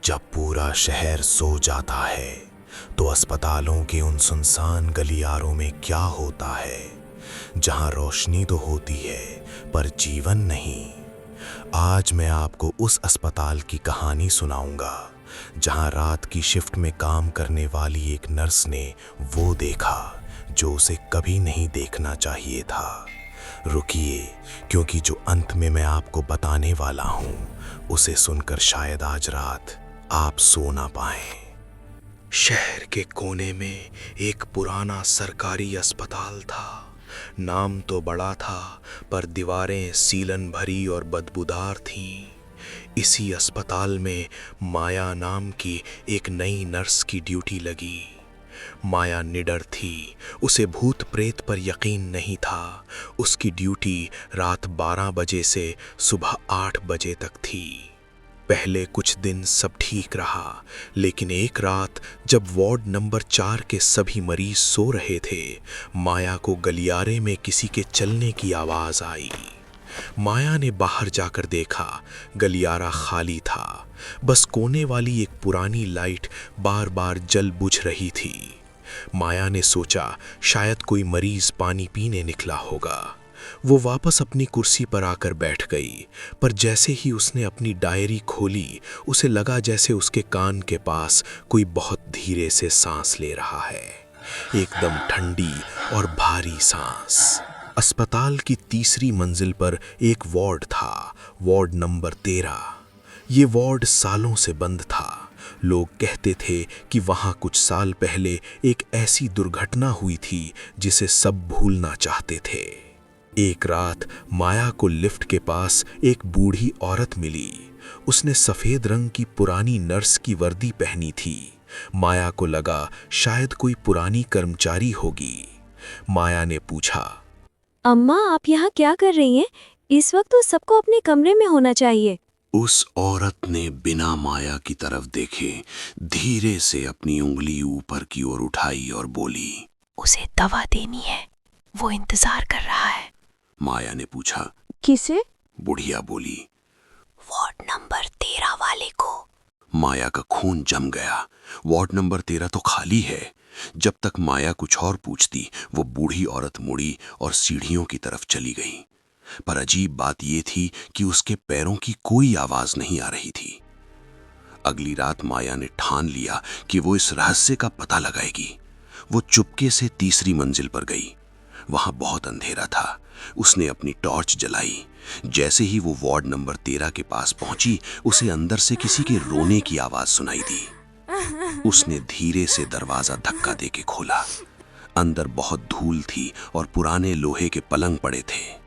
जब पूरा शहर सो जाता है तो अस्पतालों के उन सुनसान गलियारों में क्या होता है, जहां रोशनी तो होती है पर जीवन नहीं। आज मैं आपको उस अस्पताल की कहानी सुनाऊंगा जहां रात की शिफ्ट में काम करने वाली एक नर्स ने वो देखा जो उसे कभी नहीं देखना चाहिए था। रुकिए, क्योंकि जो अंत में मैं आपको बताने वाला हूं उसे सुनकर शायद आज रात आप सो ना पाएं। शहर के कोने में एक पुराना सरकारी अस्पताल था। नाम तो बड़ा था पर दीवारें सीलन भरी और बदबूदार थीं। इसी अस्पताल में माया नाम की एक नई नर्स की ड्यूटी लगी। माया निडर थी, उसे भूत प्रेत पर यकीन नहीं था। उसकी ड्यूटी रात 12 बजे से सुबह 8 बजे तक थी। पहले कुछ दिन सब ठीक रहा, लेकिन एक रात जब वार्ड नंबर 4 के सभी मरीज सो रहे थे, माया को गलियारे में किसी के चलने की आवाज आई। माया ने बाहर जाकर देखा, गलियारा खाली था। बस कोने वाली एक पुरानी लाइट बार बार जल बुझ रही थी। माया ने सोचा शायद कोई मरीज पानी पीने निकला होगा। वो वापस अपनी कुर्सी पर आकर बैठ गई, पर जैसे ही उसने अपनी डायरी खोली, उसे लगा जैसे उसके कान के पास कोई बहुत धीरे से सांस ले रहा है, एकदम ठंडी और भारी सांस। अस्पताल की तीसरी मंजिल पर एक वार्ड था, वार्ड नंबर 13। ये वार्ड सालों से बंद था। लोग कहते थे कि वहां कुछ साल पहले एक ऐसी दुर्घटना हुई थी जिसे सब भूलना चाहते थे। एक रात माया को लिफ्ट के पास एक बूढ़ी औरत मिली। उसने सफेद रंग की पुरानी नर्स की वर्दी पहनी थी। माया को लगा शायद कोई पुरानी कर्मचारी होगी। माया ने पूछा, अम्मा, आप यहाँ क्या कर रही हैं? इस वक्त तो सबको अपने कमरे में होना चाहिए। उस औरत ने बिना माया की तरफ देखे धीरे से अपनी उंगली ऊपर की ओर उठाई और बोली, उसे दवा देनी है, वो इंतजार कर रहा है। माया ने पूछा, किसे? बुढ़िया बोली, वार्ड नंबर 13 वाले को। माया का खून जम गया। वार्ड नंबर 13 तो खाली है। जब तक माया कुछ और पूछती, वो बूढ़ी औरत मुड़ी और सीढ़ियों की तरफ चली गई। पर अजीब बात यह थी कि उसके पैरों की कोई आवाज नहीं आ रही थी। अगली रात माया ने ठान लिया कि वो इस रहस्य का पता लगाएगी। वो चुपके से तीसरी मंजिल पर गई। वहां बहुत अंधेरा था। उसने अपनी टॉर्च जलाई। जैसे ही वो वार्ड नंबर 13 के पास पहुंची, उसे अंदर से किसी के रोने की आवाज सुनाई दी। उसने धीरे से दरवाजा धक्का देके खोला। अंदर बहुत धूल थी और पुराने लोहे के पलंग पड़े थे।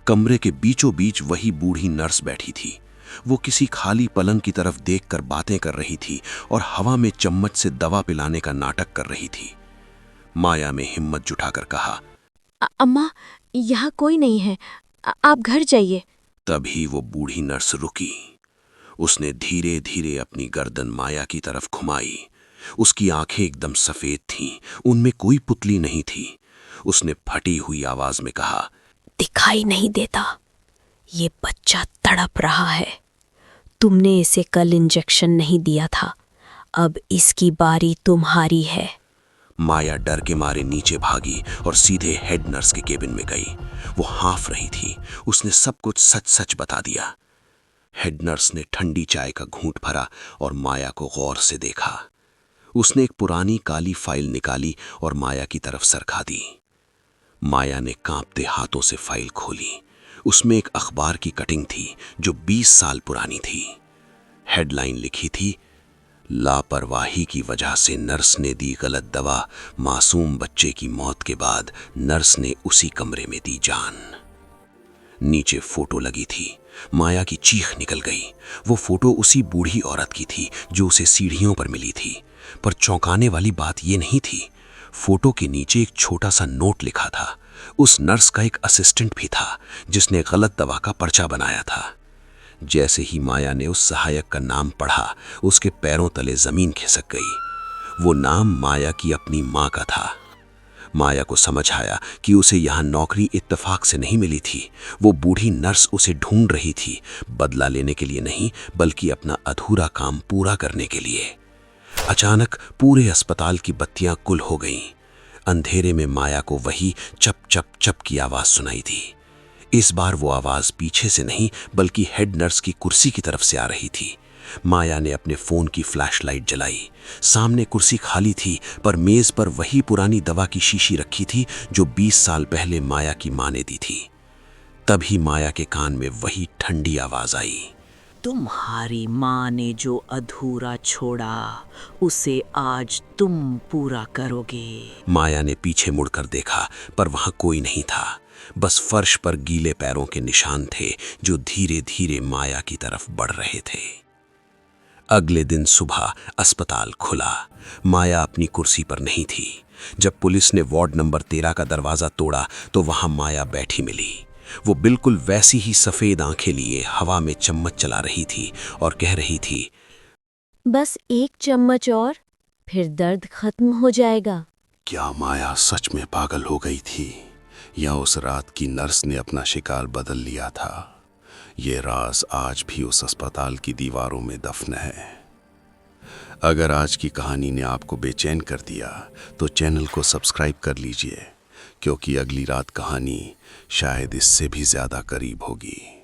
कमरे के बीचों बीच वही बूढ़ी नर्स बैठी थी। वो किसी खाली पलंग की तरफ देखकर बातें कर रही थी और हवा में चम्मच से दवा पिलाने का नाटक कर रही थी। माया में हिम्मत जुटाकर कहा, अम्मा, यहाँ कोई नहीं है, आप घर जाइए। तभी वो बूढ़ी नर्स रुकी। उसने धीरे धीरे अपनी गर्दन माया की तरफ घुमाई। उसकी आंखें एकदम सफेद थीं, उनमें कोई पुतली नहीं थी। उसने फटी हुई आवाज में कहा, दिखाई नहीं देता, ये बच्चा तड़प रहा है। तुमने इसे कल इंजेक्शन नहीं दिया था, अब इसकी बारी तुम्हारी है। माया डर के मारे नीचे भागी और सीधे हेड नर्स के केबिन में गई। वो हांफ रही थी। उसने सब कुछ सच सच बता दिया। हेड नर्स ने ठंडी चाय का घूंट भरा और माया को गौर से देखा। उसने एक पुरानी काली फाइल निकाली और माया की तरफ सरका दी। माया ने कांपते हाथों से फाइल खोली। उसमें एक अखबार की कटिंग थी जो 20 साल पुरानी थी। हेडलाइन लिखी थी, लापरवाही की वजह से नर्स ने दी गलत दवा, मासूम बच्चे की मौत के बाद नर्स ने उसी कमरे में दी जान। नीचे फोटो लगी थी। माया की चीख निकल गई। वो फोटो उसी बूढ़ी औरत की थी जो उसे सीढ़ियों पर मिली थी। पर चौंकाने वाली बात यह नहीं थी, फोटो के नीचे एक छोटा सा नोट लिखा था। उस नर्स का एक असिस्टेंट भी था जिसने गलत दवा का पर्चा बनाया था। जैसे ही माया ने उस सहायक का नाम पढ़ा, उसके पैरों तले जमीन खिसक गई। वो नाम माया की अपनी माँ का था। माया को समझ आया कि उसे यहाँ नौकरी इत्तेफाक से नहीं मिली थी। वो बूढ़ी नर्स उसे ढूंढ रही थी, बदला लेने के लिए नहीं बल्कि अपना अधूरा काम पूरा करने के लिए। अचानक पूरे अस्पताल की बत्तियां गुल हो गईं। अंधेरे में माया को वही चप चप चप की आवाज सुनाई दी। इस बार वो आवाज पीछे से नहीं बल्कि हेड नर्स की कुर्सी की तरफ से आ रही थी। माया ने अपने फोन की फ्लैशलाइट जलाई। सामने कुर्सी खाली थी, पर मेज पर वही पुरानी दवा की शीशी रखी थी जो 20 साल पहले माया की मां ने दी थी। तभी माया के कान में वही ठंडी आवाज आई, तुम्हारी माँ ने जो अधूरा छोड़ा उसे आज तुम पूरा करोगे। माया ने पीछे मुड़कर देखा, पर वहां कोई नहीं था। बस फर्श पर गीले पैरों के निशान थे जो धीरे धीरे माया की तरफ बढ़ रहे थे। अगले दिन सुबह अस्पताल खुला। माया अपनी कुर्सी पर नहीं थी। जब पुलिस ने वार्ड नंबर 13 का दरवाजा तोड़ा तो वहां माया बैठी मिली। वो बिल्कुल वैसी ही सफेद आंखें लिए हवा में चम्मच चला रही थी और कह रही थी, बस एक चम्मच और, फिर दर्द खत्म हो जाएगा। क्या माया सच में पागल हो गई थी या उस रात की नर्स ने अपना शिकार बदल लिया था? ये राज आज भी उस अस्पताल की दीवारों में दफन है। अगर आज की कहानी ने आपको बेचैन कर दिया तो चैनल को सब्सक्राइब कर लीजिए, क्योंकि अगली रात कहानी शायद इससे भी ज्यादा करीब होगी।